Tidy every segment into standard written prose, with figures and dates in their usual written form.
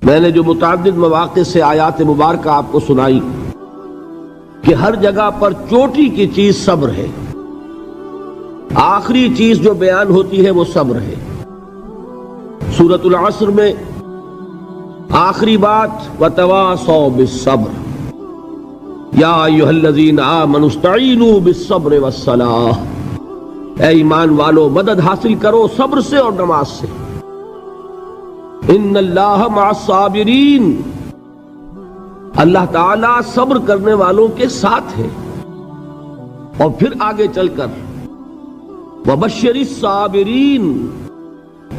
میں نے جو متعدد مواقع سے آیات مبارکہ آپ کو سنائی کہ ہر جگہ پر چوٹی کی چیز صبر ہے، آخری چیز جو بیان ہوتی ہے وہ صبر ہے۔ سورۃ العصر میں آخری بات وَتَوَاصَوْا بِالصَّبْرِ یا ایھا الذین آمنوا استعینوا بالصبر والصلاۃ، اے ایمان والو مدد حاصل کرو صبر سے اور نماز سے۔ ان اللہ مع الصابرین، اللہ تعالیٰ صبر کرنے والوں کے ساتھ ہے۔ اور پھر آگے چل کر وبشر الصابرین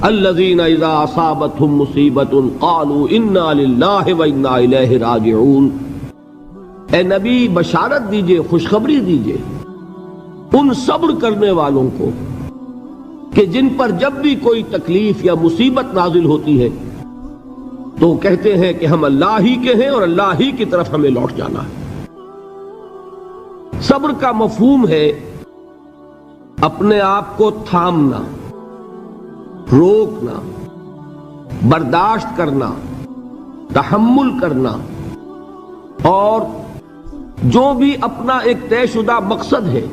الذین اذا اصابتهم مصیبۃ قالوا انا للہ وانا الیہ راجعون، اے نبی بشارت دیجئے، خوشخبری دیجئے ان صبر کرنے والوں کو کہ جن پر جب بھی کوئی تکلیف یا مصیبت نازل ہوتی ہے تو کہتے ہیں کہ ہم اللہ ہی کے ہیں اور اللہ ہی کی طرف ہمیں لوٹ جانا ہے۔ صبر کا مفہوم ہے اپنے آپ کو تھامنا، روکنا، برداشت کرنا، تحمل کرنا، اور جو بھی اپنا ایک طے شدہ مقصد ہے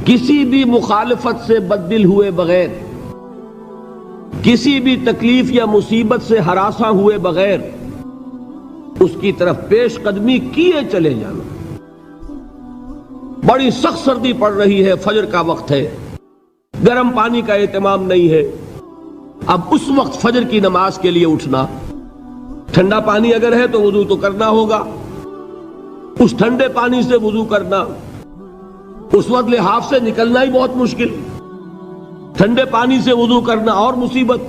کسی بھی مخالفت سے بددل ہوئے بغیر، کسی بھی تکلیف یا مصیبت سے ہراساں ہوئے بغیر اس کی طرف پیش قدمی کیے چلے جانا۔ بڑی سخت سردی پڑ رہی ہے، فجر کا وقت ہے، گرم پانی کا اہتمام نہیں ہے، اب اس وقت فجر کی نماز کے لیے اٹھنا، ٹھنڈا پانی اگر ہے تو وضو تو کرنا ہوگا، اس ٹھنڈے پانی سے وضو کرنا، اس وقت لحاف سے نکلنا ہی بہت مشکل، ٹھنڈے پانی سے وضو کرنا اور مصیبت۔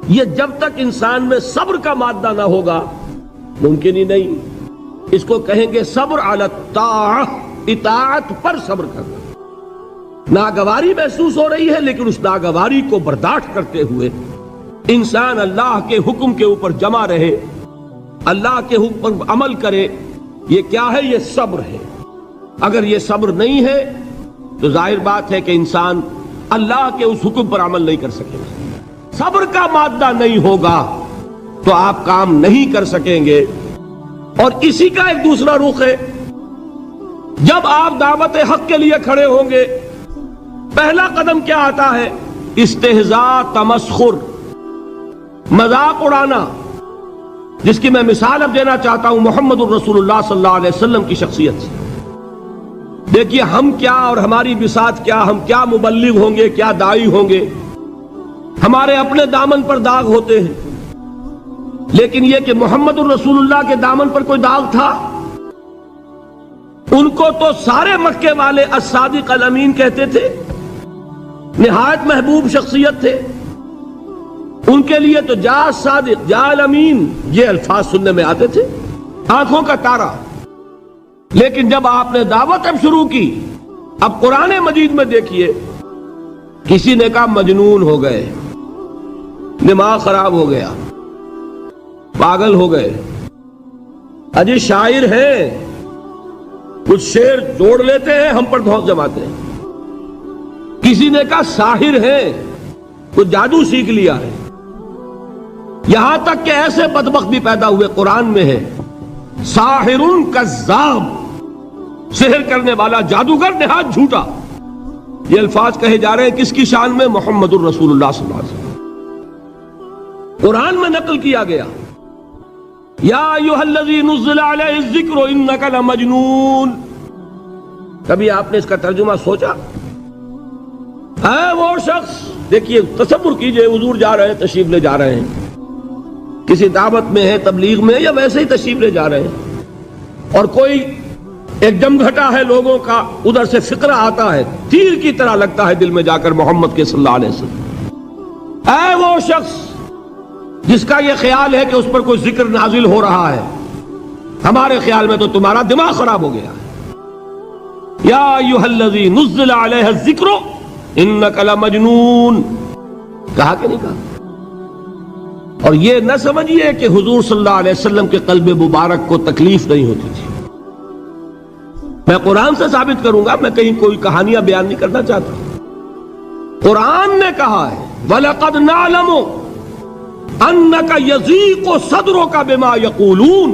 یہ جب تک انسان میں صبر کا مادہ نہ ہوگا ممکن ہی نہیں۔ اس کو کہیں گے صبر علی الطاعہ، اطاعت پر صبر کرنا۔ ناگواری محسوس ہو رہی ہے لیکن اس ناگواری کو برداشت کرتے ہوئے انسان اللہ کے حکم کے اوپر جمع رہے، اللہ کے حکم پر عمل کرے۔ یہ کیا ہے؟ یہ صبر ہے۔ اگر یہ صبر نہیں ہے تو ظاہر بات ہے کہ انسان اللہ کے اس حکم پر عمل نہیں کر سکے گا۔ صبر کا مادہ نہیں ہوگا تو آپ کام نہیں کر سکیں گے۔ اور اسی کا ایک دوسرا رخ ہے، جب آپ دعوت حق کے لیے کھڑے ہوں گے پہلا قدم کیا آتا ہے؟ استہزاء، تمسخر، مذاق اڑانا، جس کی میں مثال اب دینا چاہتا ہوں محمد الرسول اللہ صلی اللہ علیہ وسلم کی شخصیت سے۔ دیکھیے ہم کیا اور ہماری بساط کیا، ہم کیا مبلغ ہوں گے، کیا داعی ہوں گے، ہمارے اپنے دامن پر داغ ہوتے ہیں، لیکن یہ کہ محمد الرسول اللہ کے دامن پر کوئی داغ تھا؟ ان کو تو سارے مکے والے الصادق الامین کہتے تھے، نہایت محبوب شخصیت تھے، ان کے لیے تو جا صادق جا الامین یہ الفاظ سننے میں آتے تھے، آنکھوں کا تارا۔ لیکن جب آپ نے دعوت اب شروع کی، اب قرآن مجید میں دیکھیے کسی نے کہا مجنون ہو گئے، دماغ خراب ہو گیا، پاگل ہو گئے، اجی شاعر ہیں، کچھ شعر جوڑ لیتے ہیں ہم پر دھوس جماتے ہیں۔ کسی نے کہا ساحر ہیں، کچھ جادو سیکھ لیا ہے، یہاں تک کہ ایسے بدبخت بھی پیدا ہوئے، قرآن میں ہے ساحر کذاب، سحر کرنے والا جادوگر نہایت جھوٹا۔ یہ الفاظ کہے جا رہے ہیں کس کی شان میں؟ محمد الرسول اللہ صلی اللہ علیہ وسلم۔ قرآن میں نقل کیا گیا یا ایھا الذی نزل علیہ الذکر انک لمجنون۔ کبھی آپ نے اس کا ترجمہ سوچا؟ ہے وہ شخص، دیکھیے تصور کیجئے حضور جا رہے ہیں، تشریف لے جا رہے ہیں، کسی دعوت میں ہے، تبلیغ میں، یا ویسے ہی تشریف لے جا رہے ہیں، اور کوئی ایک جمگھٹا ہے لوگوں کا، ادھر سے فقرہ آتا ہے، تیر کی طرح لگتا ہے دل میں جا کر محمد کے صلی اللہ علیہ وسلم۔ اے وہ شخص جس کا یہ خیال ہے کہ اس پر کوئی ذکر نازل ہو رہا ہے، ہمارے خیال میں تو تمہارا دماغ خراب ہو گیا ہے۔ یا ایھا الذی نزل علیہ الذکر انک لمجنون، کہا کہ نہیں کہا؟ اور یہ نہ سمجھیے کہ حضور صلی اللہ علیہ وسلم کے قلب مبارک کو تکلیف نہیں ہوتی تھی۔ میں قرآن سے ثابت کروں گا، میں کہیں کوئی کہانیاں بیان نہیں کرنا چاہتا۔ قرآن نے کہا ہے وَلَقَدْ نَعْلَمُ انک یضیق صدرک بما یقولون،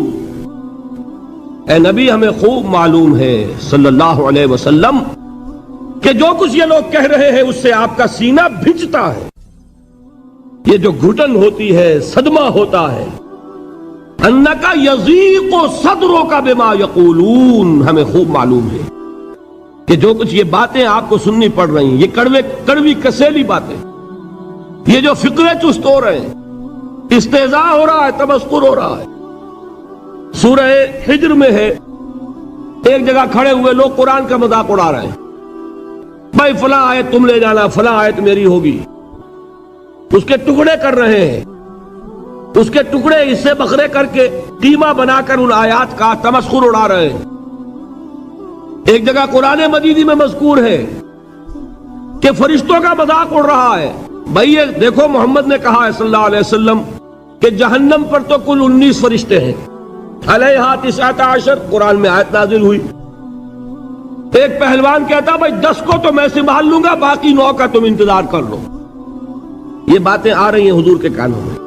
اے نبی ہمیں خوب معلوم ہے صلی اللہ علیہ وسلم کہ جو کچھ یہ لوگ کہہ رہے ہیں اس سے آپ کا سینہ بھجتا ہے، یہ جو گھٹن ہوتی ہے، صدمہ ہوتا ہے۔ انک یضیق صدرک بما یقولون، ہمیں خوب معلوم ہے کہ جو کچھ یہ باتیں آپ کو سننی پڑ رہی ہیں، یہ کڑوی کسیلی باتیں، یہ جو فقرے چست ہو رہے ہیں، استہزاء ہو رہا ہے، تمسخر ہو رہا ہے۔ سورہ حجر میں ہے، ایک جگہ کھڑے ہوئے لوگ قرآن کا مذاق اڑا رہے ہیں، بھائی فلاں آیت تم لے جانا، فلاں آیت میری ہوگی، اس کے ٹکڑے کر رہے ہیں، اس کے ٹکڑے حصے بکھرے کر کے قیمہ بنا کر ان آیات کا تمسخر اڑا رہے ہیں۔ ایک جگہ قرآن مجید میں مذکور ہے کہ فرشتوں کا مذاق اڑ رہا ہے، بھائی یہ دیکھو محمد نے کہا ہے صلی اللہ علیہ وسلم کہ جہنم پر تو کل 19 فرشتے ہیں، علیہا 19 قرآن میں آیت نازل ہوئی۔ ایک پہلوان کہتا بھائی 10 کو تو میں سنبھال لوں گا، باقی 9 کا تم انتظار کر لو۔ یہ باتیں آ رہی ہیں حضور کے کانوں میں،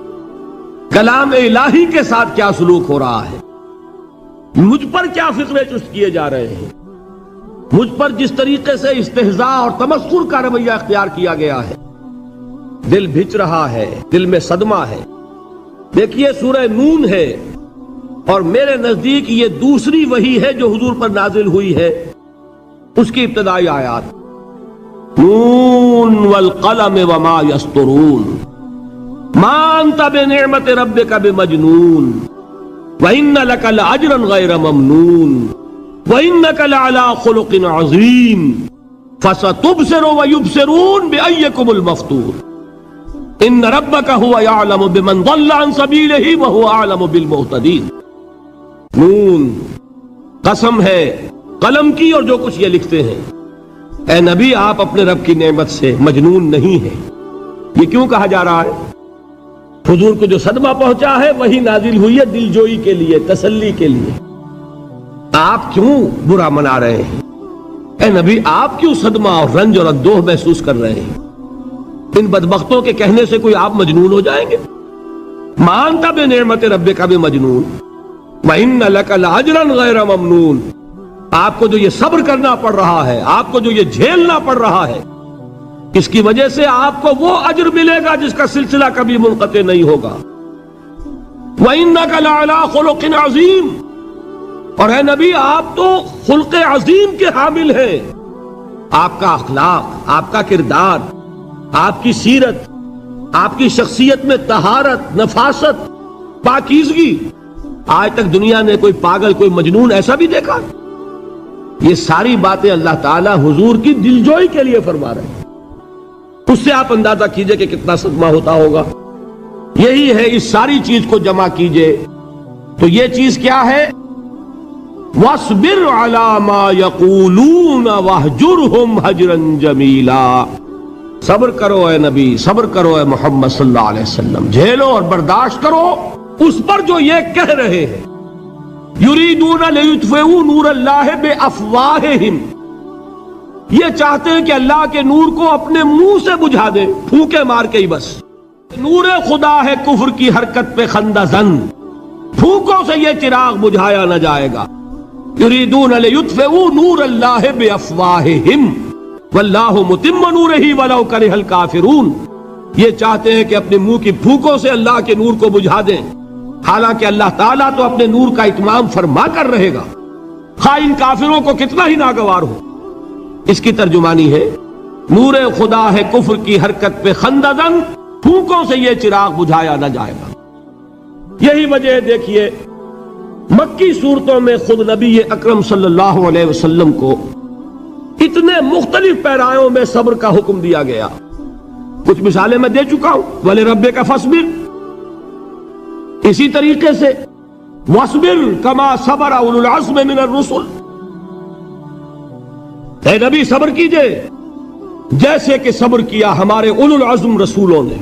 کلام الہی کے ساتھ کیا سلوک ہو رہا ہے، مجھ پر کیا فقرے چست کیے جا رہے ہیں، مجھ پر جس طریقے سے استہزاء اور تمسخر کا رویہ اختیار کیا گیا ہے، دل بھج رہا ہے، دل میں صدمہ ہے۔ دیکھیے سورہ نون ہے، اور میرے نزدیک یہ دوسری وحی ہے جو حضور پر نازل ہوئی ہے، اس کی ابتدائی آیات، نون والقلم وما یسطرون ما انت بنعمت ربک بمجنون وان لک لاجرا غیر ممنون وانک لعلی خلق عظیم فستبصر ویبصرون بأیکم المفتون ان ربک هو یعلم بمن ضل عن سبیلہ وهو اعلم بالمہتدین۔ نون، قسم ہے قلم کی اور جو کچھ یہ لکھتے ہیں۔ اے نبی آپ اپنے رب کی نعمت سے مجنون نہیں ہیں۔ یہ کیوں کہا جا رہا ہے؟ حضور کو جو صدمہ پہنچا ہے وہی نازل ہوئی ہے دل جوئی کے لیے، تسلی کے لیے۔ آپ کیوں برا منا رہے ہیں؟ اے نبی آپ کیوں صدمہ اور رنج اور اندوہ محسوس کر رہے ہیں؟ ان بدبختوں کے کہنے سے کوئی آپ مجنون ہو جائیں گے؟ مانتا بے نعمت ربک بمجنون وَإِنَّ لَكَ لَأَجْرًا غَيْرَ مَمْنُونَ، آپ کو جو یہ صبر کرنا پڑ رہا ہے، آپ کو جو یہ جھیلنا پڑ رہا ہے، اس کی وجہ سے آپ کو وہ اجر ملے گا جس کا سلسلہ کبھی منقطع نہیں ہوگا۔ وَإِنَّكَ لَعَلَىٰ خُلُقٍ عَظِيمٍ، اور اے نبی آپ تو خلق عظیم کے حامل ہیں۔ آپ کا اخلاق، آپ کا کردار، آپ کی سیرت، آپ کی شخصیت میں طہارت، نفاست، پاکیزگی، آج تک دنیا نے کوئی پاگل، کوئی مجنون ایسا بھی دیکھا؟ یہ ساری باتیں اللہ تعالیٰ حضور کی دلجوئی کے لیے فرما رہے ہیں۔ اس سے آپ اندازہ کیجئے کہ کتنا صدمہ ہوتا ہوگا۔ یہی ہے، اس ساری چیز کو جمع کیجئے تو یہ چیز کیا ہے؟ وَاصْبِرْ عَلَىٰ مَا يَقُولُونَ وَاهْجُرْهُمْ هَجْرًا جَمِيلًا، صبر کرو اے نبی، صبر کرو اے محمد صلی اللہ علیہ وسلم، جھیلو اور برداشت کرو اس پر جو یہ کہہ رہے ہیں۔ یریدون لیطفئوا نور اللہ بافواہہم، یہ چاہتے ہیں کہ اللہ کے نور کو اپنے منہ سے بجھا دیں، پھونکے مار کے ہی بس۔ نور خدا ہے کفر کی حرکت پہ خندہ زن، پھونکوں سے یہ چراغ بجھایا نہ جائے گا۔ یریدون لیطفئوا نور اللہ بافواہہم واللہ متم نورہ ولو کرہ الکافرون، یہ چاہتے ہیں کہ اپنے منہ کی پھونکوں سے اللہ کے نور کو بجھا دیں، حالانکہ اللہ تعالیٰ تو اپنے نور کا اتمام فرما کر رہے گا، خواہ ان کافروں کو کتنا ہی ناگوار ہو۔ اس کی ترجمانی ہے نور خدا ہے کفر کی حرکت پہ خندہ زن، پھونکوں سے یہ چراغ بجھایا نہ جائے گا۔ یہی وجہ دیکھیے مکی صورتوں میں خود نبی اکرم صلی اللہ علیہ وسلم کو اتنے مختلف پیرایوں میں صبر کا حکم دیا گیا۔ کچھ مثالیں میں دے چکا ہوں، وَلِرَبِّكَ فَاصْبِرْ، اسی طریقے سے وَاصْبِرْ كَمَا صَبَرَ أُولُو الْعَزْمِ مِنَ الرُّسُلِ، اے نبی صبر کیجئے جیسے کہ صبر کیا ہمارے اولو العزم رسولوں نے۔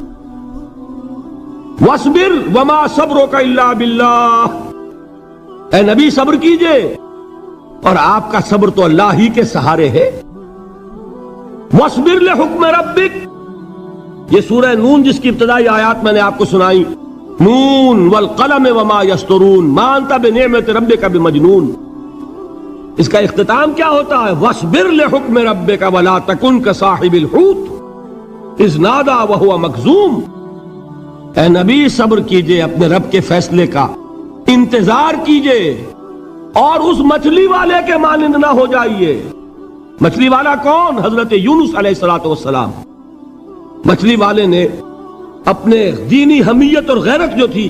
وَاصْبِرْ وَمَا صَبْرُكَ إِلَّا بِاللَّهِ، اے نبی صبر کیجئے اور آپ کا صبر تو اللہ ہی کے سہارے ہے۔ وَاصْبِرْ لِحُکْمِ رَبِّكَ، یہ سورہ نون جس کی ابتدائی آیات میں نے آپ کو سنائی، نون والقلم وما یسطرون ما انت بنعمت ربک بمجنون، اس کا اختتام کیا ہوتا ہے؟ وَاصْبِرْ لِحُکْمِ رَبِّكَ وَلَا تَكُنْ كَصَاحِبِ الْحُوتِ اِذْ نَادَىٰ وَهُوَ مَكْظُومٌ، اے نبی صبر کیجئے اپنے رب کے فیصلے کا، انتظار کیجئے اور اس مچھلی والے کے مانند نہ ہو جائیے۔ مچھلی والا کون؟ حضرت یونس علیہ السلام۔ مچھلی والے نے اپنے دینی حمیت اور غیرت جو تھی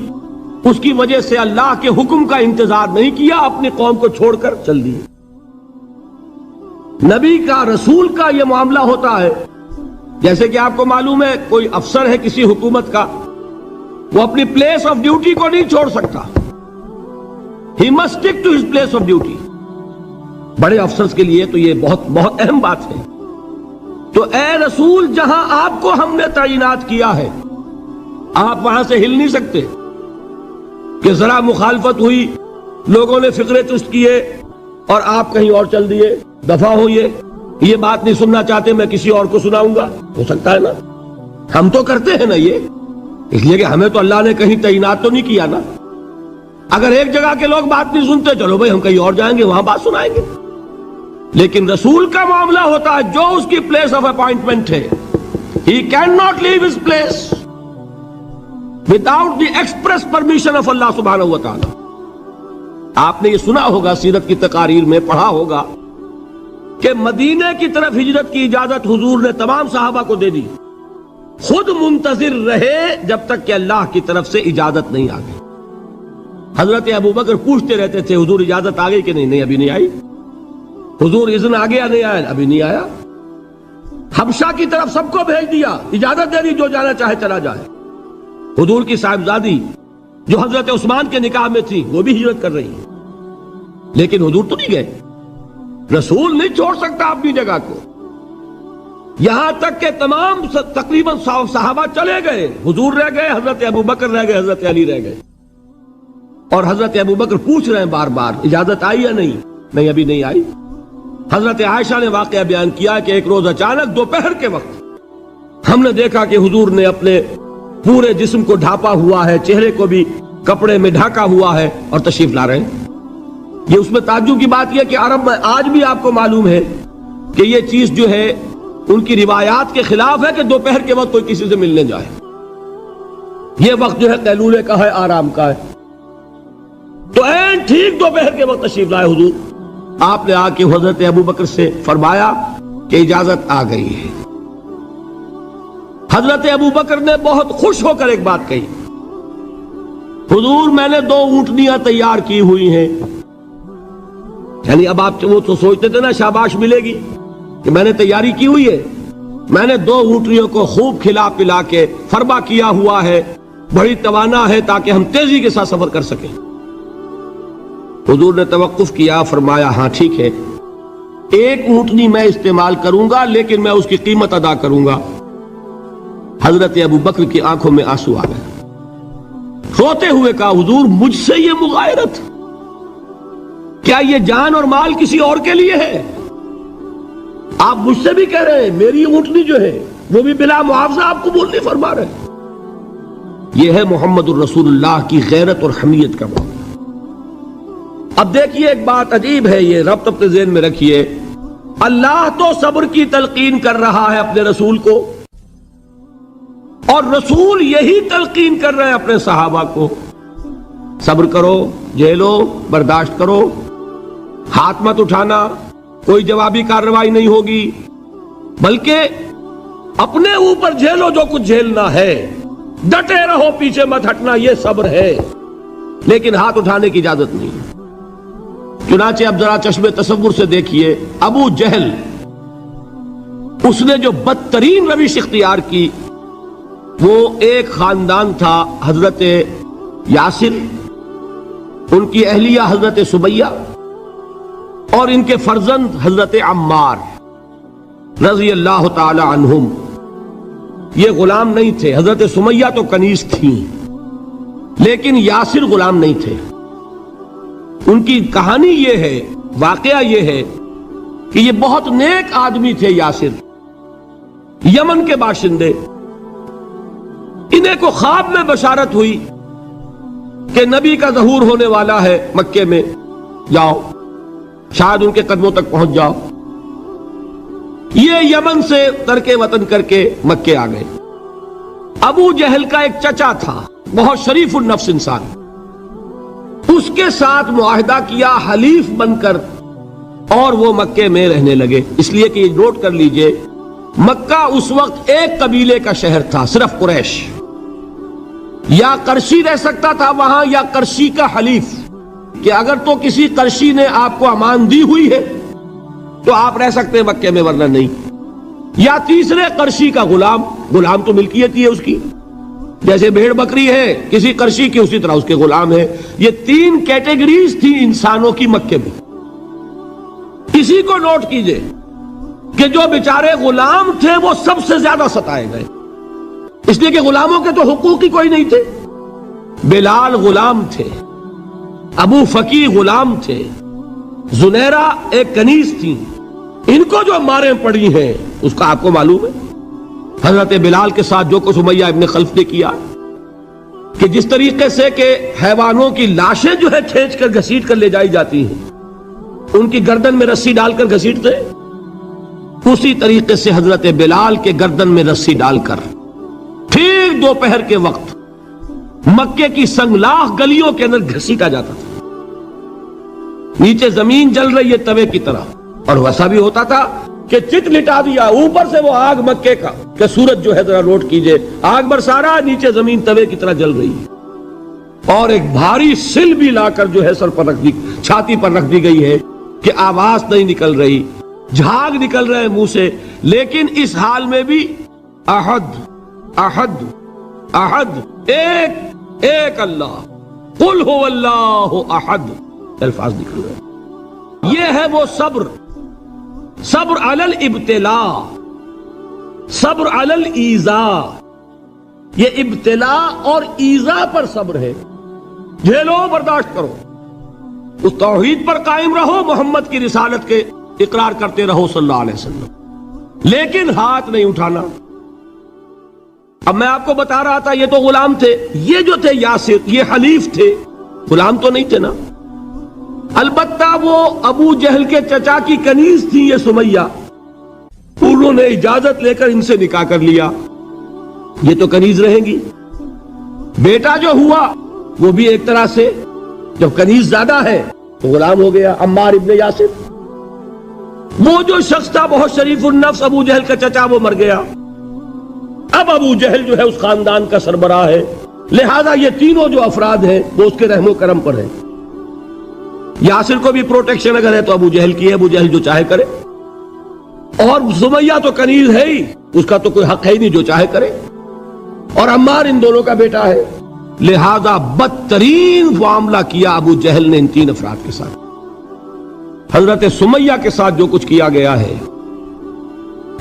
اس کی وجہ سے اللہ کے حکم کا انتظار نہیں کیا، اپنی قوم کو چھوڑ کر چل دیے۔ نبی کا، رسول کا یہ معاملہ ہوتا ہے، جیسے کہ آپ کو معلوم ہے کوئی افسر ہے کسی حکومت کا، وہ اپنی پلیس آف ڈیوٹی کو نہیں چھوڑ سکتا، he must stick to his place of duty. بڑے افسرز کے لیے تو یہ بہت بہت اہم بات ہے۔ تو اے رسول، جہاں آپ کو ہم نے تعینات کیا ہے آپ وہاں سے ہل نہیں سکتے کہ ذرا مخالفت ہوئی، لوگوں نے فقرے چست کیے اور آپ کہیں اور چل دیے، دفع ہوئیے، یہ بات نہیں سننا چاہتے، میں کسی اور کو سناؤں گا، ہو سکتا ہے نا؟ ہم تو کرتے ہیں نا یہ، اس لیے کہ ہمیں تو اللہ نے کہیں تعینات تو نہیں کیا نا۔ اگر ایک جگہ کے لوگ بات نہیں سنتے، چلو بھائی ہم کہیں اور جائیں گے، وہاں بات سنائیں گے۔ لیکن رسول کا معاملہ ہوتا ہے جو اس کی پلیس آف اپوائنٹمنٹ ہے، he cannot leave his place without the express permission of Allah subhanahu wa ta'ala۔ آپ نے یہ سنا ہوگا، سیرت کی تقاریر میں پڑھا ہوگا کہ مدینے کی طرف ہجرت کی اجازت حضور نے تمام صحابہ کو دے دی، خود منتظر رہے جب تک کہ اللہ کی طرف سے اجازت نہیں آ گئی۔ حضرت ابوبکر پوچھتے رہتے تھے حضور اجازت آ گئی کہ نہیں؟ نہیں ابھی نہیں آئی۔ حضور اذن آ گیا؟ نہیں آیا، ابھی نہیں آیا۔ حبشہ کی طرف سب کو بھیج دیا، اجازت دے دی جو جانا چاہے چلا جائے۔ حضور کی صاحبزادی جو حضرت عثمان کے نکاح میں تھی وہ بھی ہجرت کر رہی ہے، لیکن حضور تو نہیں گئے۔ رسول نہیں چھوڑ سکتا اپنی جگہ کو، یہاں تک کہ تمام تقریباً صحابہ چلے گئے، حضور رہ گئے، حضرت ابوبکر رہ گئے، حضرت علی رہ گئے، اور حضرت ابوبکر پوچھ رہے ہیں بار بار اجازت آئی یا نہیں؟ نہیں ابھی نہیں آئی۔ حضرت عائشہ نے واقعہ بیان کیا کہ ایک روز اچانک دوپہر کے وقت ہم نے دیکھا کہ حضور نے اپنے پورے جسم کو ڈھانپا ہوا ہے، چہرے کو بھی کپڑے میں ڈھانکا ہوا ہے اور تشریف لا رہے ہیں۔ یہ اس میں تعجب کی بات یہ کہ عرب میں آج بھی آپ کو معلوم ہے کہ یہ چیز جو ہے ان کی روایات کے خلاف ہے کہ دوپہر کے وقت کوئی کسی سے ملنے جائے۔ یہ وقت جو ہے قیلولے کا ہے، آرام کا ہے۔ تو این ٹھیک دوپہر کے وقت تشریف لائے حضور، آپ نے آ کے حضرت ابوبکر سے فرمایا کہ اجازت آ گئی ہے۔ حضرت ابوبکر نے بہت خوش ہو کر ایک بات کہی، حضور میں نے 2 اونٹنیاں تیار کی ہوئی ہیں۔ یعنی اب آپ وہ تو سوچتے تھے نا شاباش ملے گی کہ میں نے تیاری کی ہوئی ہے، میں نے 2 اونٹنیوں کو خوب کھلا پلا کے فربا کیا ہوا ہے، بڑی توانا ہے تاکہ ہم تیزی کے ساتھ سفر کر سکیں۔ حضور نے توقف کیا، فرمایا ہاں ٹھیک ہے، 1 اونٹنی میں استعمال کروں گا لیکن میں اس کی قیمت ادا کروں گا۔ حضرت ابوبکر کی آنکھوں میں آنسو آ گئے، روتے ہوئے کہا حضور مجھ سے یہ مغایرت، کیا یہ جان اور مال کسی اور کے لیے ہے؟ آپ مجھ سے بھی کہہ رہے ہیں میری اونٹنی جو ہے وہ بھی بلا معاوضہ آپ قبول نہیں فرما رہے۔ یہ ہے محمد الرسول اللہ کی غیرت اور حمیت کا معاملہ۔ اب دیکھیے ایک بات عجیب ہے، یہ ربط اپنے ذہن میں رکھیے، اللہ تو صبر کی تلقین کر رہا ہے اپنے رسول کو، اور رسول یہی تلقین کر رہے ہیں اپنے صحابہ کو، صبر کرو، جھیلو، برداشت کرو، ہاتھ مت اٹھانا، کوئی جوابی کارروائی نہیں ہوگی، بلکہ اپنے اوپر جھیلو جو کچھ جھیلنا ہے، ڈٹے رہو، پیچھے مت ہٹنا، یہ صبر ہے، لیکن ہاتھ اٹھانے کی اجازت نہیں۔ چنانچہ اب ذرا چشم تصور سے دیکھیے، ابو جہل اس نے جو بدترین روش اختیار کی، وہ ایک خاندان تھا حضرت یاسر، ان کی اہلیہ حضرت سمیہ اور ان کے فرزند حضرت عمار رضی اللہ تعالی عنہم۔ یہ غلام نہیں تھے، حضرت سمیہ تو کنیز تھیں لیکن یاسر غلام نہیں تھے۔ ان کی کہانی یہ ہے، واقعہ یہ ہے کہ یہ بہت نیک آدمی تھے یاسر، یمن کے باشندے، انہیں کو خواب میں بشارت ہوئی کہ نبی کا ظہور ہونے والا ہے مکے میں، جاؤ شاید ان کے قدموں تک پہنچ جاؤ۔ یہ یمن سے ترک وطن کر کے مکے آ گئے۔ ابو جہل کا ایک چچا تھا، بہت شریف النفس انسان، اس کے ساتھ معاہدہ کیا حلیف بن کر، اور وہ مکے میں رہنے لگے۔ اس لیے کہ یہ نوٹ کر لیجئے، مکہ اس وقت ایک قبیلے کا شہر تھا، صرف قریش۔ یا قرشی رہ سکتا تھا وہاں، یا قرشی کا حلیف، کہ اگر تو کسی قرشی نے آپ کو امان دی ہوئی ہے تو آپ رہ سکتے ہیں مکے میں، ورنہ نہیں۔ یا تیسرے قرشی کا غلام، غلام تو ملکیت ہی ہے اس کی، جیسے بھیڑ بکری ہے کسی قرشی کی، اسی طرح اس کے غلام ہے۔ یہ تین کیٹیگریز تھی انسانوں کی مکے میں۔ اسی کو نوٹ کیجئے کہ جو بیچارے غلام تھے وہ سب سے زیادہ ستائے گئے، اس لیے کہ غلاموں کے تو حقوق ہی کوئی نہیں تھے۔ بلال غلام تھے، ابو فقی غلام تھے، زنیرہ ایک کنیز تھی، ان کو جو ماریں پڑی ہیں اس کا آپ کو معلوم ہے۔ حضرت بلال کے ساتھ جو کچھ امیہ ابن خلف نے کیا، کہ جس طریقے سے کہ حیوانوں کی لاشیں جو ہے کھینچ کر گھسیٹ کر لے جائی جاتی ہیں، ان کی گردن میں رسی ڈال کر گھسیٹتے، اسی طریقے سے حضرت بلال کے گردن میں رسی ڈال کر ٹھیک دوپہر کے وقت مکے کی سنگلاخ گلیوں کے اندر گھسیٹا جاتا تھا۔ نیچے زمین جل رہی ہے توے کی طرح، اور ویسا بھی ہوتا تھا کہ چت لٹا دیا، اوپر سے وہ آگ مکے کا کہ سورج جو ہے ذرا نوٹ کیجئے، آگ برسا رہا، نیچے زمین توے کی طرح جل رہی ہے، اور ایک بھاری سل بھی لا کر جو ہے سر پر رکھ دی، چھاتی پر رکھ دی گئی ہے کہ آواز نہیں نکل رہی، جھاگ نکل رہے منہ سے، لیکن اس حال میں بھی احد احد احد، ایک ایک اللہ، قل هو اللہ احد، الفاظ نکل رہے۔ یہ ہے وہ صبر، صبر علی الابتلاء، صبر علی الایذاء۔ یہ ابتلاء اور ایذاء پر صبر ہے، جھیلو برداشت کرو، اس توحید پر قائم رہو، محمد کی رسالت کے اقرار کرتے رہو صلی اللہ علیہ وسلم، لیکن ہاتھ نہیں اٹھانا۔ اب میں آپ کو بتا رہا تھا یہ تو غلام تھے، یہ جو تھے یاسر یہ حلیف تھے، غلام تو نہیں تھے نا۔ البتہ وہ ابو جہل کے چچا کی کنیز تھی یہ سمیہ، انہوں نے اجازت لے کر ان سے نکاح کر لیا، یہ تو کنیز رہیں گی۔ بیٹا جو ہوا وہ بھی ایک طرح سے جب کنیز زیادہ ہے تو غلام ہو گیا، عمار ابن یاسر۔ وہ جو شخص تھا بہت شریف النفس ابو جہل کا چچا، وہ مر گیا، اب ابو جہل جو ہے اس خاندان کا سربراہ ہے، لہذا یہ تینوں جو افراد ہیں وہ اس کے رحم و کرم پر ہیں۔ یاسر کو بھی پروٹیکشن اگر ہے تو ابو جہل کی ہے، ابو جہل جو چاہے کرے، اور سمیہ تو کنیز ہے ہی، اس کا تو کوئی حق ہے ہی نہیں، جو چاہے کرے، اور عمار ان دونوں کا بیٹا ہے، لہذا بدترین معاملہ کیا ابو جہل نے ان تین افراد کے ساتھ۔ حضرت سمیہ کے ساتھ جو کچھ کیا گیا ہے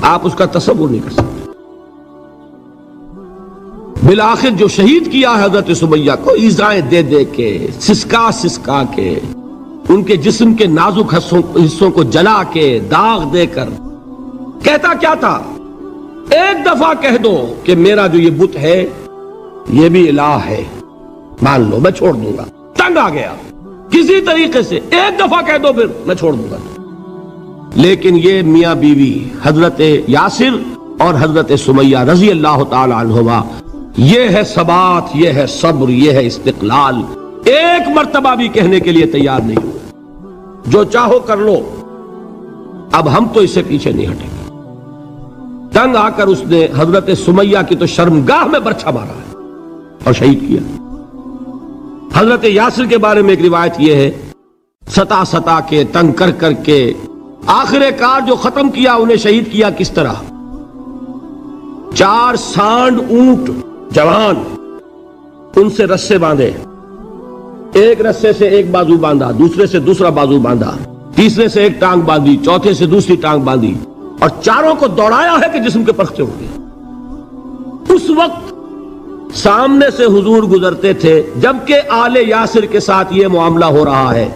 آپ اس کا تصور نہیں کر سکتے۔ بالآخر جو شہید کیا ہے حضرت سمیہ کو، ایذائیں دے دے کے، سسکا سسکا کے، ان کے جسم کے نازک حصوں کو جلا کے، داغ دے کر، کہتا کیا تھا، ایک دفعہ کہہ دو کہ میرا جو یہ بت ہے یہ بھی الہ ہے، مان لو میں چھوڑ دوں گا۔ تنگ آ گیا، کسی طریقے سے ایک دفعہ کہہ دو پھر میں چھوڑ دوں گا۔ لیکن یہ میاں بیوی حضرت یاسر اور حضرت سمیہ رضی اللہ تعالی عنہما، یہ ہے ثبات، یہ ہے صبر، یہ ہے استقلال، ایک مرتبہ بھی کہنے کے لیے تیار نہیں ہوئے، جو چاہو کر لو، اب ہم تو اس سے پیچھے نہیں ہٹیں گے۔ تنگ آ کر اس نے حضرت سمیہ کی تو شرمگاہ میں برچھا مارا ہے اور شہید کیا۔ حضرت یاسر کے بارے میں ایک روایت یہ ہے، ستا ستا کے، تنگ کر کر کے، آخر کار جو ختم کیا، انہیں شہید کیا کس طرح، 4 سانڈ اونٹ جوان، ان سے رسے باندھے، ایک رسے سے ایک بازو باندھا، دوسرے سے دوسرا بازو باندھا، تیسرے سے ایک ٹانگ باندھی، چوتھے سے دوسری ٹانگ باندھی، اور چاروں کو دوڑایا ہے کہ جسم کے پرخچے ہو گئے۔ اس وقت سامنے سے حضور گزرتے تھے جبکہ آل یاسر کے ساتھ یہ معاملہ ہو رہا ہے،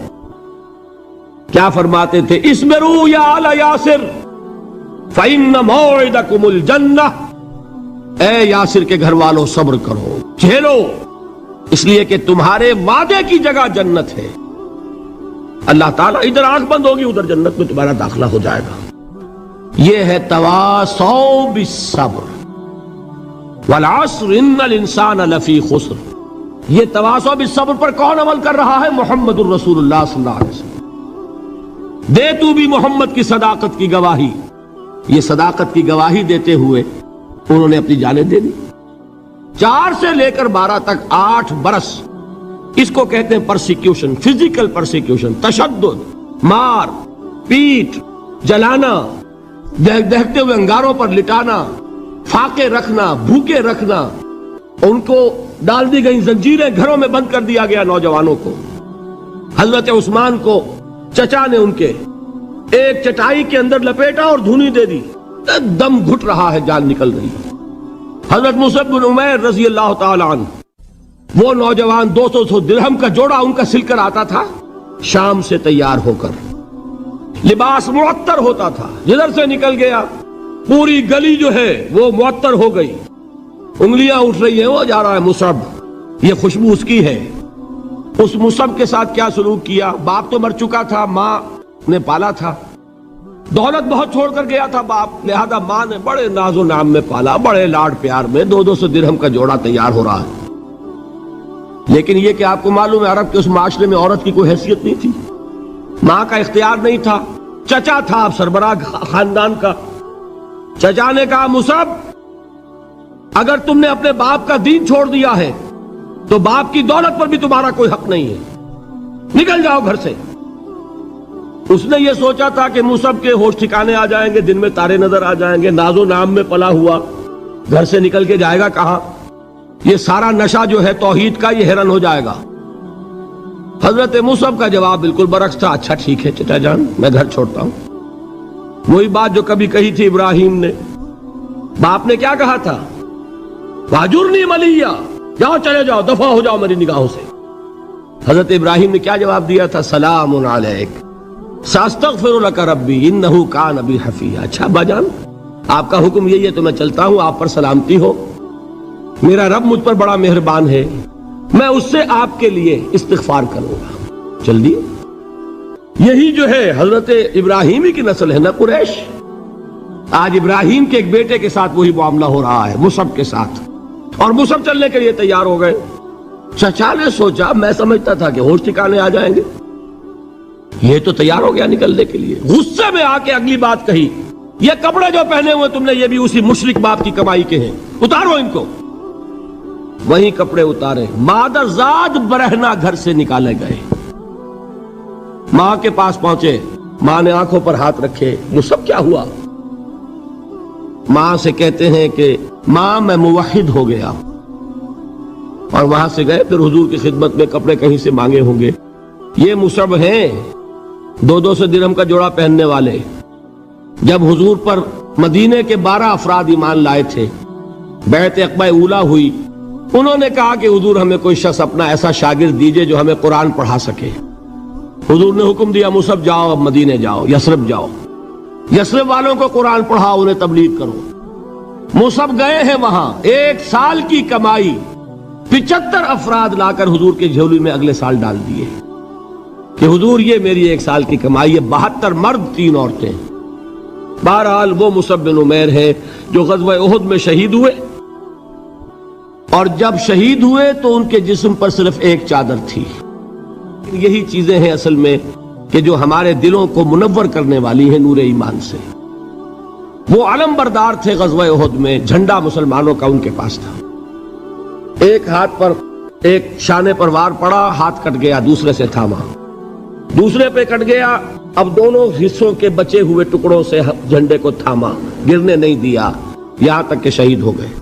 کیا فرماتے تھے، اسبروا یا آل یاسر فإن موعدکم الجنہ، اے یاسر کے گھر والوں صبر کرو، جھیلو، اس لیے کہ تمہارے وعدے کی جگہ جنت ہے۔ اللہ تعالیٰ ادھر آنکھ بند ہوگی، ادھر جنت میں تمہارا داخلہ ہو جائے گا۔ یہ ہے تواصوا بالصبر والعصر ان الانسان لفی خسر۔ یہ تواصوا بالصبر پر کون عمل کر رہا ہے؟ محمد الرسول اللہ صلی اللہ علیہ وسلم۔ دے تو بھی محمد کی صداقت کی گواہی۔ یہ صداقت کی گواہی دیتے ہوئے انہوں نے اپنی جانیں دے دی۔ 4 سے لے کر 12 تک 8 برس، اس کو کہتے ہیں پرسیکیوشن، فزیکل پرسیکیوشن، تشدد، مار پیٹ، جلانا، دہتے ہوئے انگاروں پر لٹانا، فاقے رکھنا، بھوکے رکھنا، ان کو ڈال دی گئی زنجیریں، گھروں میں بند کر دیا گیا نوجوانوں کو۔ حضرت عثمان کو چچا نے ان کے ایک چٹائی کے اندر لپیٹا اور دھونی دے دی، دم گھٹ رہا ہے، جان نکل رہی ہے۔ حضرت مصعب بن عمیر رضی اللہ تعالی عنہ، وہ نوجوان 200 درہم کا جوڑا ان کا سل کر آتا تھا شام سے تیار ہو کر، لباس معطر ہوتا تھا، جدھر سے نکل گیا پوری گلی جو ہے وہ معطر ہو گئی، انگلیاں اٹھ رہی ہیں، وہ جا رہا ہے مصعب، یہ خوشبو اس کی ہے۔ اس مصعب کے ساتھ کیا سلوک کیا؟ باپ تو مر چکا تھا، ماں نے پالا تھا، دولت بہت چھوڑ کر گیا تھا باپ، لہذا ماں نے بڑے ناز و نام میں پالا، بڑے لاڈ پیار میں، 200 درہم کا جوڑا تیار ہو رہا ہے۔ لیکن یہ کہ آپ کو معلوم ہے عرب کے اس معاشرے میں عورت کی کوئی حیثیت نہیں تھی، ماں کا اختیار نہیں تھا، چچا تھا اب سربراہ خاندان کا۔ چچا نے کہا مصعب اگر تم نے اپنے باپ کا دین چھوڑ دیا ہے تو باپ کی دولت پر بھی تمہارا کوئی حق نہیں ہے، نکل جاؤ گھر سے۔ اس نے یہ سوچا تھا کہ مصعب کے ہوش ٹھکانے آ جائیں گے، دن میں تارے نظر آ جائیں گے، ناز و نام میں پلا ہوا گھر سے نکل کے جائے گا کہاں، یہ سارا نشہ جو ہے توحید کا یہ حیران ہو جائے گا۔ حضرت مصعب کا جواب بالکل برعکس تھا، اچھا ٹھیک ہے چچا جان، میں گھر چھوڑتا ہوں۔ وہی بات جو کبھی کہی تھی ابراہیم نے، باپ نے کیا کہا تھا؟ واجرنی ملیہ، جاؤ چلے جاؤ، دفع ہو جاؤ میری نگاہوں سے۔ حضرت ابراہیم نے کیا جواب دیا تھا؟ سلام علیک ساستغفر لک ربی انہ کان بی حفیہ۔ اچھا ابا جان آپ کا حکم یہی ہے تو میں چلتا ہوں، آپ پر سلامتی ہو، میرا رب مجھ پر بڑا مہربان ہے، میں اس سے آپ کے لیے استغفار کروں گا۔ چل دیے۔ یہی جو ہے حضرت ابراہیمی کی نسل ہے نا قریش۔ آج ابراہیم کے ایک بیٹے کے ساتھ وہی معاملہ ہو رہا ہے، مصعب کے ساتھ، اور مصعب چلنے کے لیے تیار ہو گئے۔ چچا نے سوچا، میں سمجھتا تھا کہ ہوش ٹھکانے آ جائیں گے، یہ تو تیار ہو گیا نکلنے کے لیے۔ غصے میں آ کے اگلی بات کہی، یہ کپڑے جو پہنے ہوئے تم نے یہ بھی اسی مشرک باپ کی کمائی کے ہیں، اتارو ان کو۔ وہی کپڑے اتارے، مادر زاد برہنہ گھر سے نکالے گئے۔ ماں کے پاس پہنچے، ماں نے آنکھوں پر ہاتھ رکھے، مصعب کیا ہوا؟ ماں سے کہتے ہیں کہ ماں میں موحد ہو گیا، اور وہاں سے گئے، پھر حضور کی خدمت میں کپڑے کہیں سے مانگے ہوں گے۔ یہ مصعب ہیں 200 درہم کا جوڑا پہننے والے۔ جب حضور پر مدینے کے 12 افراد ایمان لائے تھے، بیعت عقبہ اولیٰ ہوئی، انہوں نے کہا کہ حضور ہمیں کوئی شخص اپنا ایسا شاگرد دیجئے جو ہمیں قرآن پڑھا سکے۔ حضور نے حکم دیا مصعب جاؤ، اب مدینے جاؤ، یثرب جاؤ، یثرب والوں کو قرآن پڑھاؤ، انہیں تبلیغ کرو۔ مصعب گئے ہیں وہاں، 1 سال کی کمائی 75 افراد لا کر حضور کے جھولی میں اگلے سال ڈال دیے کہ حضور یہ میری 1 سال کی کمائی ہے، 72 مرد 3 عورتیں۔ بہرحال وہ مصعب بن عمیر ہے جو غزوہ احد میں شہید ہوئے، اور جب شہید ہوئے تو ان کے جسم پر صرف ایک چادر تھی۔ یہی چیزیں ہیں اصل میں کہ جو ہمارے دلوں کو منور کرنے والی ہیں نور ایمان سے۔ وہ علم بردار تھے غزوہ احد میں، جھنڈا مسلمانوں کا ان کے پاس تھا۔ ایک ہاتھ پر ایک شانے پر وار پڑا، ہاتھ کٹ گیا، دوسرے سے تھاما، دوسرے پہ کٹ گیا، اب دونوں حصوں کے بچے ہوئے ٹکڑوں سے جھنڈے کو تھاما، گرنے نہیں دیا، یہاں تک کہ شہید ہو گئے۔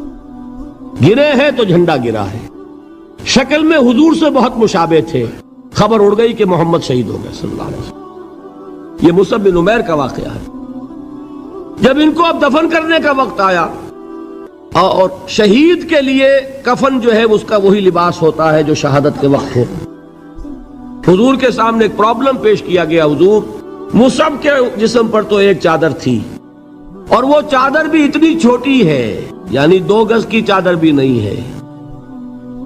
گرے ہیں تو جھنڈا گرا ہے۔ شکل میں حضور سے بہت مشابہ تھے، خبر اڑ گئی کہ محمد شہید ہو گئے صلی اللہ علیہ وسلم۔ یہ مصعب بن عمیر کا واقعہ ہے۔ جب ان کو اب دفن کرنے کا وقت آیا، اور شہید کے لیے کفن جو ہے اس کا وہی لباس ہوتا ہے جو شہادت کے وقت ہو، حضور کے سامنے ایک پرابلم پیش کیا گیا۔ حضور مصعب کے جسم پر تو ایک چادر تھی، اور وہ چادر بھی اتنی چھوٹی ہے یعنی 2 گز کی چادر بھی نہیں ہے،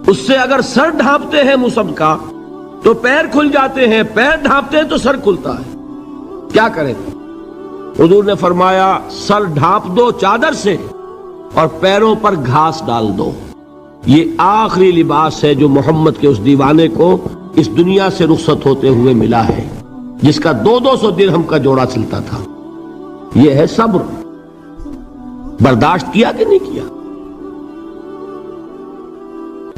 اس سے اگر سر ڈھانپتے ہیں مصحف کا تو پیر کھل جاتے ہیں، پیر ڈھانپتے ہیں تو سر کھلتا ہے، کیا کریں؟ حضور نے فرمایا سر ڈھانپ دو چادر سے اور پیروں پر گھاس ڈال دو۔ یہ آخری لباس ہے جو محمد کے اس دیوانے کو اس دنیا سے رخصت ہوتے ہوئے ملا ہے، جس کا 200 درہم کا جوڑا چلتا تھا۔ یہ ہے صبر۔ برداشت کیا کہ نہیں کیا؟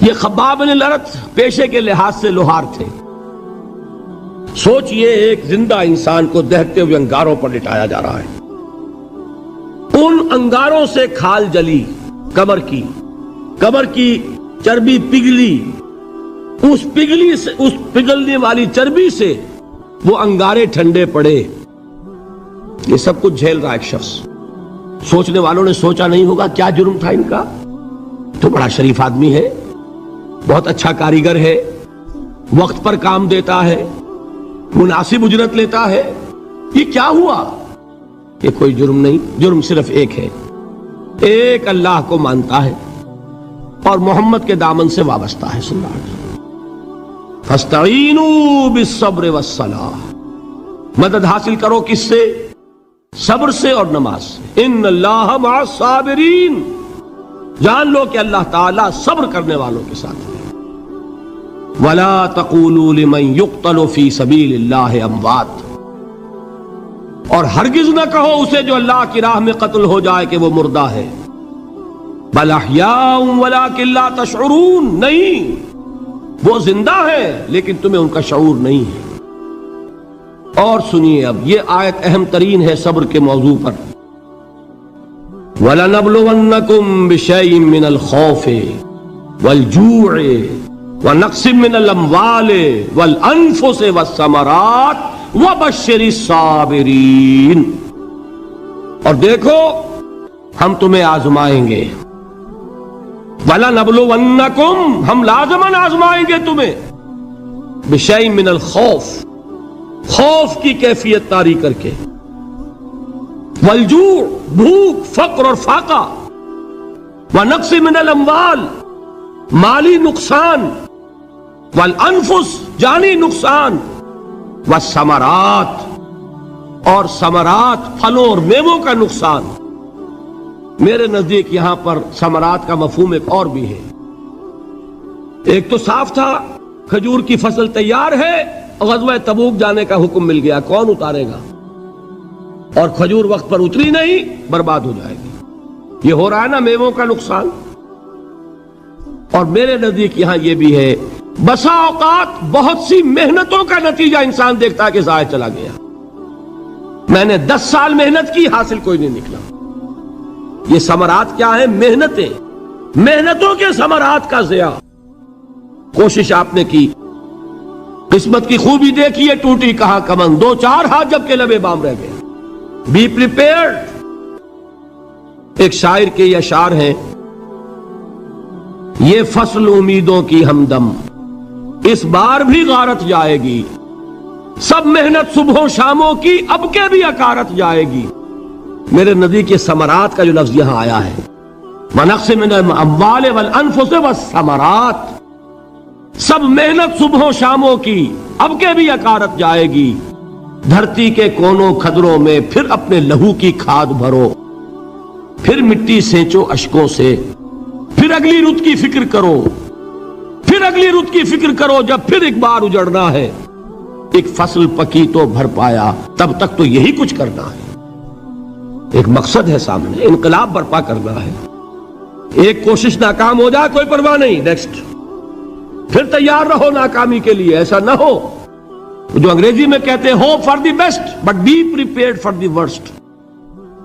یہ خباب بن الارت پیشے کے لحاظ سے لوہار تھے۔ سوچئے ایک زندہ انسان کو دہتے ہوئے انگاروں پر لٹایا جا رہا ہے، ان انگاروں سے کھال جلی، کمر کی چربی پگھلی، اس پگھلنے والی چربی سے وہ انگارے ٹھنڈے پڑے۔ یہ سب کچھ جھیل رہا ایک شخص۔ سوچنے والوں نے سوچا نہیں ہوگا کیا جرم تھا ان کا، تو بڑا شریف آدمی ہے، بہت اچھا کاریگر ہے، وقت پر کام دیتا ہے، مناسب اجرت لیتا ہے، یہ کیا ہوا؟ یہ کوئی جرم نہیں، جرم صرف ایک ہے، ایک اللہ کو مانتا ہے اور محمد کے دامن سے وابستہ ہے صلی اللہ علیہ وسلم۔ فاستعینوا بالصبر والصلاۃ، مدد حاصل کرو کس سے؟ صبر سے اور نماز سے۔ ان اللہ مع الصابرین، جان لو کہ اللہ تعالیٰ صبر کرنے والوں کے ساتھ ہے۔ ولا تقولوا لمن يقتل في سبيل الله اموات، اور ہرگز نہ کہو اسے جو اللہ کی راہ میں قتل ہو جائے کہ وہ مردہ ہے۔ بل احیاء ولکن لا تشعرون، نہیں، وہ زندہ ہے لیکن تمہیں ان کا شعور نہیں ہے۔ اور سنیے اب یہ آیت اہم ترین ہے صبر کے موضوع پر۔ وَلَنَبْلُوَنَّكُمْ بِشَيْءٍ مِّنَ الْخَوْفِ وَالْجُوعِ وَنَقْصٍ مِّنَ الْأَمْوَالِ وَالْأَنفُسِ وَالثَّمَرَاتِ وَبَشِّرِ الصَّابِرِينَ، اور دیکھو ہم تمہیں آزمائیں گے۔ وَلَنَبْلُوَنَّكُمْ، ہم لازماً آزمائیں گے تمہیں، بِشَيْءٍ مِّنَ الْخَوْفِ، خوف کی کیفیت طاری کر کے، والجوع، بھوک، فقر اور فاقہ، ونقص من الاموال، مالی نقصان، والانفس، جانی نقصان، والثمرات، اور ثمرات، پھلوں اور میووں کا نقصان۔ میرے نزدیک یہاں پر ثمرات کا مفہوم ایک اور بھی ہے۔ ایک تو صاف تھا کھجور کی فصل تیار ہے، غزوہ تبوک جانے کا حکم مل گیا، کون اتارے گا؟ اور کھجور وقت پر اتری نہیں، برباد ہو جائے گی۔ یہ ہو رہا ہے نا میووں کا نقصان۔ اور میرے نزدیک یہاں یہ بھی ہے، بسا اوقات بہت سی محنتوں کا نتیجہ انسان دیکھتا ہے کہ ضائع چلا گیا، میں نے 10 سال محنت کی، حاصل کوئی نہیں نکلا۔ یہ ثمرات کیا ہے؟ محنتوں کے ثمرات کا ضیاع۔ کوشش آپ نے کی، قسمت کی خوبی دیکھیے، ٹوٹی کہاں کمن، 2-4 ہاتھ جب کے لبے بام رہ گئے۔ Be prepared. ایک شاعر کے یہ اشعار ہیں، یہ فصل امیدوں کی ہمدم اس بار بھی غارت جائے گی، سب محنت صبح و شاموں کی اب کے بھی اکارت جائے گی۔ میرے نزدیک یہ ثمرات کا جو لفظ یہاں آیا ہے، وَنَقْصٍ مِّنَ الْأَمْوَالِ وَالْأَنفُسِ وَالثَّمَرَاتِ، سب محنت صبح و شاموں کی اب کے بھی اکارت جائے گی۔ دھرتی کے کونوں کھدروں میں پھر اپنے لہو کی کھاد بھرو، پھر مٹی سینچو اشکوں سے، پھر اگلی رت کی فکر کرو، پھر اگلی رت کی فکر کرو، جب پھر ایک بار اجڑنا ہے۔ ایک فصل پکی تو بھر پایا، تب تک تو یہی کچھ کرنا ہے۔ ایک مقصد ہے سامنے، انقلاب برپا کرنا ہے۔ ایک کوشش ناکام ہو جائے کوئی پرواہ نہیں، نیکسٹ، پھر تیار رہو ناکامی کے لیے۔ ایسا نہ ہو جو انگریزی میں کہتے ہیں hope for the best but be prepared for the worst.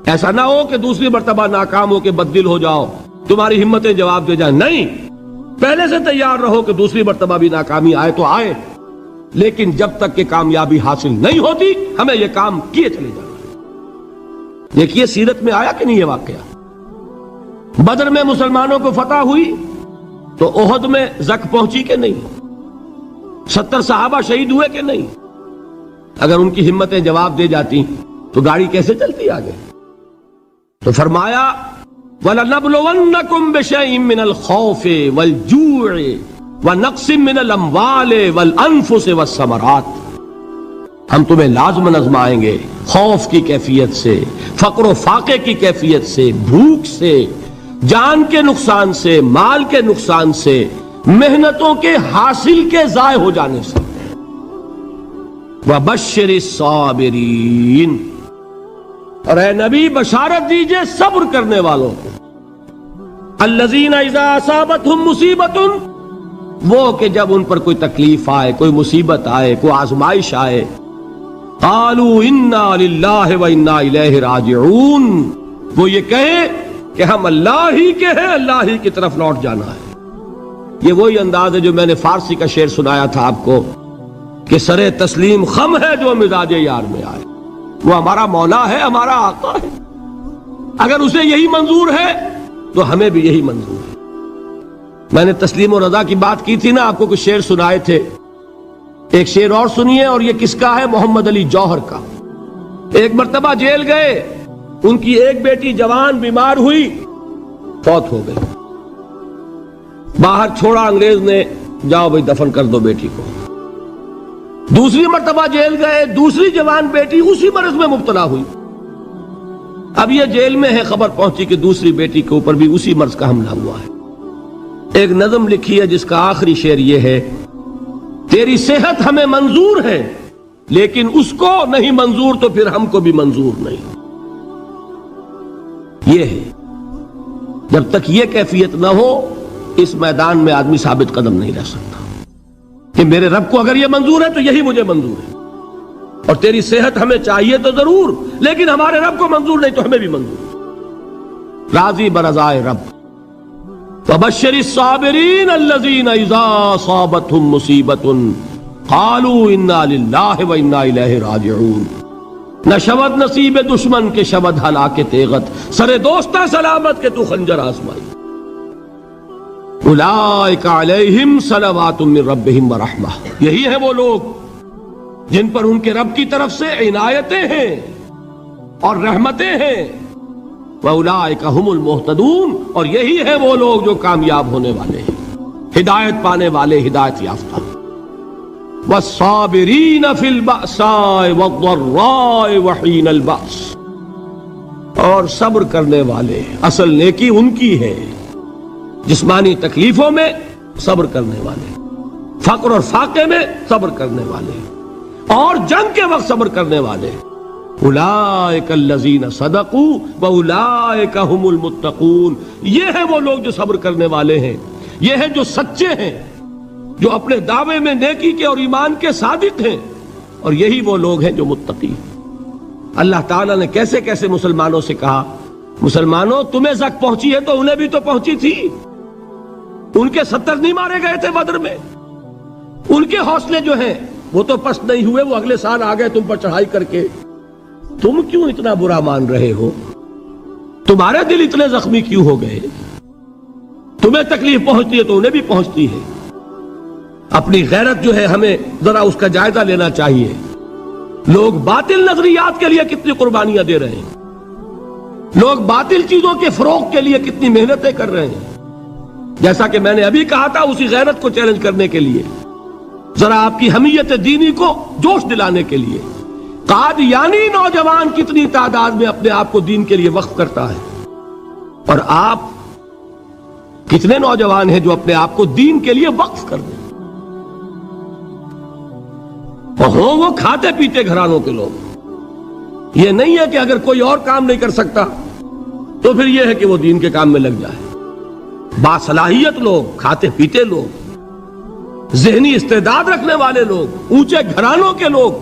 ایسا نہ ہو کہ دوسری مرتبہ ناکام ہو کے بددل ہو جاؤ، تمہاری ہمتیں جواب دے جائیں، نہیں، پہلے سے تیار رہو کہ دوسری مرتبہ بھی ناکامی آئے تو آئے، لیکن جب تک کہ کامیابی حاصل نہیں ہوتی ہمیں یہ کام کیے چلے جانا ہے۔ دیکھیے سیرت میں آیا کہ نہیں یہ واقعہ؟ بدر میں مسلمانوں کو فتح ہوئی تو احد میں زک پہنچی کہ نہیں؟ 70 صحابہ شہید ہوئے کہ نہیں؟ اگر ان کی ہمتیں جواب دے جاتی تو گاڑی کیسے چلتی آگے؟ تو فرمایا وَلَنَبْلُوَنَّكُمْ بِشَيْءٍ مِّنَ الْخَوْفِ وَالْجُوعِ وَنَقْصٍ مِّنَ الْأَمْوَالِ وَالْأَنفُسِ وَالثَّمَرَاتِ، ہم تمہیں لازماً آزمائیں گے خوف کی کیفیت سے، فقر و فاقے کی کیفیت سے، بھوک سے، جان کے نقصان سے، مال کے نقصان سے، محنتوں کے حاصل کے ضائع ہو جانے سے۔ وَبَشِّرِ الصَّابِرِينَ، اور اے نبی بشارت دیجئے صبر کرنے والوں کو۔ الَّذِينَ إِذَا أَصَابَتْهُمْ مُصِيبَةٌ، وہ کہ جب ان پر کوئی تکلیف آئے، کوئی مصیبت آئے، کوئی آزمائش آئے، قَالُوا إِنَّا لِلَّهِ وَإِنَّا إِلَيْهِ رَاجِعُونَ، وہ یہ کہیں کہ ہم اللہ ہی کے ہیں، اللہ ہی کی طرف لوٹ جانا ہے۔ یہ وہی انداز ہے جو میں نے فارسی کا شعر سنایا تھا آپ کو کہ سرے تسلیم خم ہے جو مزاج یار میں آئے۔ وہ ہمارا مولا ہے، ہمارا آقا ہے، اگر اسے یہی منظور ہے تو ہمیں بھی یہی منظور ہے۔ میں نے تسلیم و رضا کی بات کی تھی نا، آپ کو کچھ شعر سنائے تھے، ایک شعر اور سنیے، اور یہ کس کا ہے؟ محمد علی جوہر کا۔ ایک مرتبہ جیل گئے، ان کی ایک بیٹی جوان بیمار ہوئی، فوت ہو گئی، باہر چھوڑا انگریز نے، جاؤ بھائی دفن کر دو بیٹی کو۔ دوسری مرتبہ جیل گئے، دوسری جوان بیٹی اسی مرض میں مبتلا ہوئی، اب یہ جیل میں ہے، خبر پہنچی کہ دوسری بیٹی کے اوپر بھی اسی مرض کا حملہ ہوا ہے۔ ایک نظم لکھی ہے جس کا آخری شعر یہ ہے، تیری صحت ہمیں منظور ہے لیکن اس کو نہیں منظور تو پھر ہم کو بھی منظور نہیں۔ یہ ہے، جب تک یہ کیفیت نہ ہو اس میدان میں آدمی ثابت قدم نہیں رہ سکتا کہ میرے رب کو اگر یہ منظور ہے تو یہی مجھے منظور ہے، اور تیری صحت ہمیں چاہیے تو ضرور، لیکن ہمارے رب کو منظور نہیں تو ہمیں بھی منظور۔ راضی برضائے رب۔ وَبَشِّرِ الصَّابِرِينَ الَّذِينَ إِذَا أَصَابَتْهُمْ مُصِيبَةٌ قَالُوا إِنَّا لِلَّهِ وَإِنَّا إِلَيْهِ رَاجِعُونَ۔ نہ شود نصیب دشمن کے شود ہلاک تیغت، سر دوستہ سلامت کے تو خنجر آزمائی۔ اولئک علیہم صلوات من ربہم ورحمہ، یہی ہے وہ لوگ جن پر ان کے رب کی طرف سے عنایتیں ہیں اور رحمتیں ہیں۔ وَأُولَئِكَ هُمُ الْمُهْتَدُونَ، اور یہی ہے وہ لوگ جو کامیاب ہونے والے ہیں، ہدایت پانے والے، ہدایت یافتہ۔ وَالصَّابِرِينَ فِي الْبَأْسَاءِ وَالضَّرَّاءِ وَحِينَ الْبَأْسِ، اور صبر کرنے والے، اصل نیکی ان کی ہے، جسمانی تکلیفوں میں صبر کرنے والے، فقر اور فاقے میں صبر کرنے والے، اور جنگ کے وقت صبر کرنے والے۔ اولئک الذین صدقوا واولئک هم المتقون، یہ ہے وہ لوگ جو صبر کرنے والے ہیں، یہ ہے جو سچے ہیں، جو اپنے دعوے میں نیکی کے اور ایمان کے صادق ہیں، اور یہی وہ لوگ ہیں جو متقی ہیں۔ اللہ تعالیٰ نے کیسے کیسے مسلمانوں سے کہا، مسلمانوں تمہیں زک پہنچی ہے تو انہیں بھی تو پہنچی تھی، ان کے 70 نہیں مارے گئے تھے بدر میں، ان کے حوصلے جو ہیں وہ تو پست نہیں ہوئے، وہ اگلے سال آ گئے تم پر چڑھائی کر کے، تم کیوں اتنا برا مان رہے ہو؟ تمہارے دل اتنے زخمی کیوں ہو گئے؟ تمہیں تکلیف پہنچتی ہے تو انہیں بھی پہنچتی ہے۔ اپنی غیرت جو ہے ہمیں ذرا اس کا جائزہ لینا چاہیے۔ لوگ باطل نظریات کے لیے کتنی قربانیاں دے رہے ہیں، لوگ باطل چیزوں کے فروغ کے لیے کتنی محنتیں کر رہے ہیں۔ جیسا کہ میں نے ابھی کہا تھا، اسی غیرت کو چیلنج کرنے کے لیے، ذرا آپ کی حمیت دینی کو جوش دلانے کے لیے، قادیانی نوجوان کتنی تعداد میں اپنے آپ کو دین کے لیے وقف کرتا ہے، اور آپ کتنے نوجوان ہیں جو اپنے آپ کو دین کے لیے وقف کر دیں، اور ہوں وہ کھاتے پیتے گھرانوں کے لوگ۔ یہ نہیں ہے کہ اگر کوئی اور کام نہیں کر سکتا تو پھر یہ ہے کہ وہ دین کے کام میں لگ جائے۔ باصلاحیت لوگ، کھاتے پیتے لوگ، ذہنی استعداد رکھنے والے لوگ، اونچے گھرانوں کے لوگ،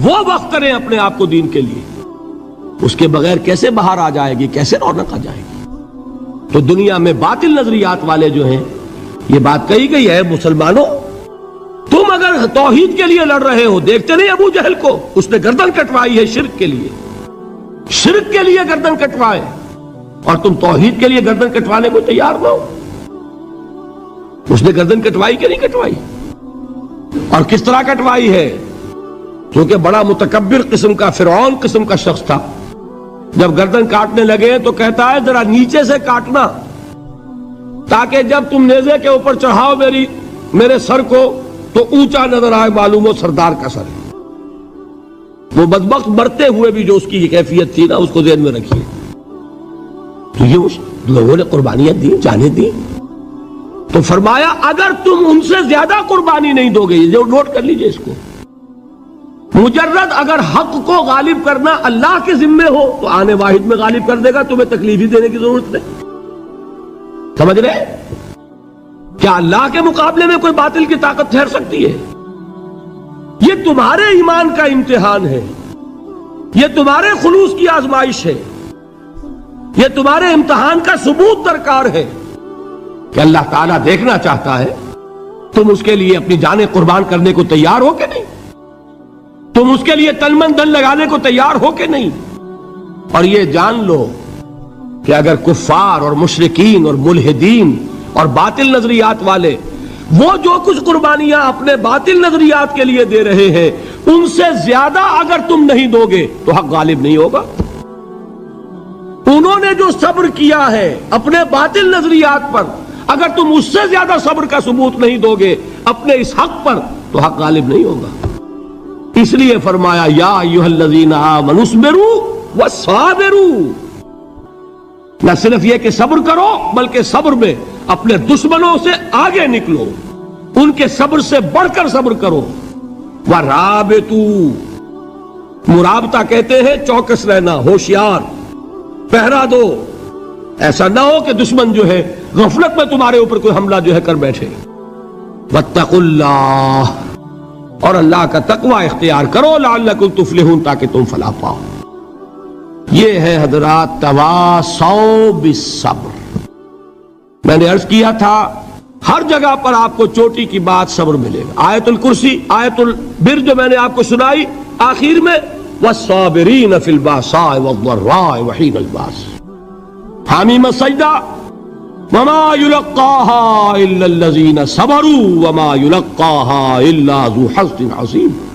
وہ وقف کریں اپنے آپ کو دین کے لیے۔ اس کے بغیر کیسے باہر آ جائے گی، کیسے رونق آ جائے گی؟ تو دنیا میں باطل نظریات والے جو ہیں، یہ بات کہی گئی ہے، مسلمانوں تم اگر توحید کے لیے لڑ رہے ہو، دیکھتے نہیں ابو جہل کو، اس نے گردن کٹوائی ہے شرک کے لیے، شرک کے لیے گردن کٹوائے، اور تم توحید کے لیے گردن کٹوانے کو تیار نہ ہو۔ اس نے گردن کٹوائی کہ نہیں کٹوائی؟ اور کس طرح کٹوائی ہے؟ کیونکہ بڑا متکبر قسم کا، فرعون قسم کا شخص تھا، جب گردن کاٹنے لگے تو کہتا ہے ذرا نیچے سے کاٹنا، تاکہ جب تم نیزے کے اوپر چڑھاؤ میرے سر کو تو اونچا نظر آئے، معلوم ہو سردار کا سر ہے۔ وہ بدبخت مرتے ہوئے بھی جو اس کی کیفیت تھی نا، اس کو ذہن میں رکھیے۔ تو یہ اس لوگوں نے قربانیاں دی، جانیں دی، تو فرمایا اگر تم ان سے زیادہ قربانی نہیں دو گے، یہ جو نوٹ کر لیجئے اس کو، مجرد اگر حق کو غالب کرنا اللہ کے ذمے ہو تو آنے واحد میں غالب کر دے گا، تمہیں تکلیف ہی دینے کی ضرورت نہیں۔ سمجھ رہے؟ کیا اللہ کے مقابلے میں کوئی باطل کی طاقت ٹھہر سکتی ہے؟ یہ تمہارے ایمان کا امتحان ہے، یہ تمہارے خلوص کی آزمائش ہے، یہ تمہارے امتحان کا ثبوت درکار ہے کہ اللہ تعالیٰ دیکھنا چاہتا ہے تم اس کے لیے اپنی جانیں قربان کرنے کو تیار ہو کہ نہیں، تم اس کے لیے تن من دھن لگانے کو تیار ہو کہ نہیں۔ اور یہ جان لو کہ اگر کفار اور مشرکین اور ملحدین اور باطل نظریات والے وہ جو کچھ قربانیاں اپنے باطل نظریات کے لیے دے رہے ہیں، ان سے زیادہ اگر تم نہیں دو گے تو حق غالب نہیں ہوگا۔ انہوں نے جو صبر کیا ہے اپنے باطل نظریات پر، اگر تم اس سے زیادہ صبر کا ثبوت نہیں دو گے اپنے اس حق پر تو حق غالب نہیں ہوگا۔ اس لیے فرمایا یا ایھا الذین آمنوا اصبروا وصابروا، نہ صرف یہ کہ صبر کرو بلکہ صبر میں اپنے دشمنوں سے آگے نکلو، ان کے صبر سے بڑھ کر صبر کرو۔ ورابطوا، مرابطہ کہتے ہیں چوکس رہنا، ہوشیار، پہرا دو، ایسا نہ ہو کہ دشمن جو ہے غفلت میں تمہارے اوپر کوئی حملہ جو ہے کر بیٹھے۔ واتقوا اللہ، اور اللہ کا تقوی اختیار کرو، لعلکم تفلحون، تاکہ تم فلاح پاؤ۔ یہ ہے حضرات تواصوا بالصبر۔ میں نے عرض کیا تھا ہر جگہ پر آپ کو چوٹی کی بات صبر ملے گا۔ آیت الکرسی، آیت البر جو میں نے آپ کو سنائی آخر میں، والصابرین فی الباساء والضراء وحین الباس، حامیم السجدہ، وما یلقاها الا الذین صبروا وما یلقاها الا ذو حظ عظیم۔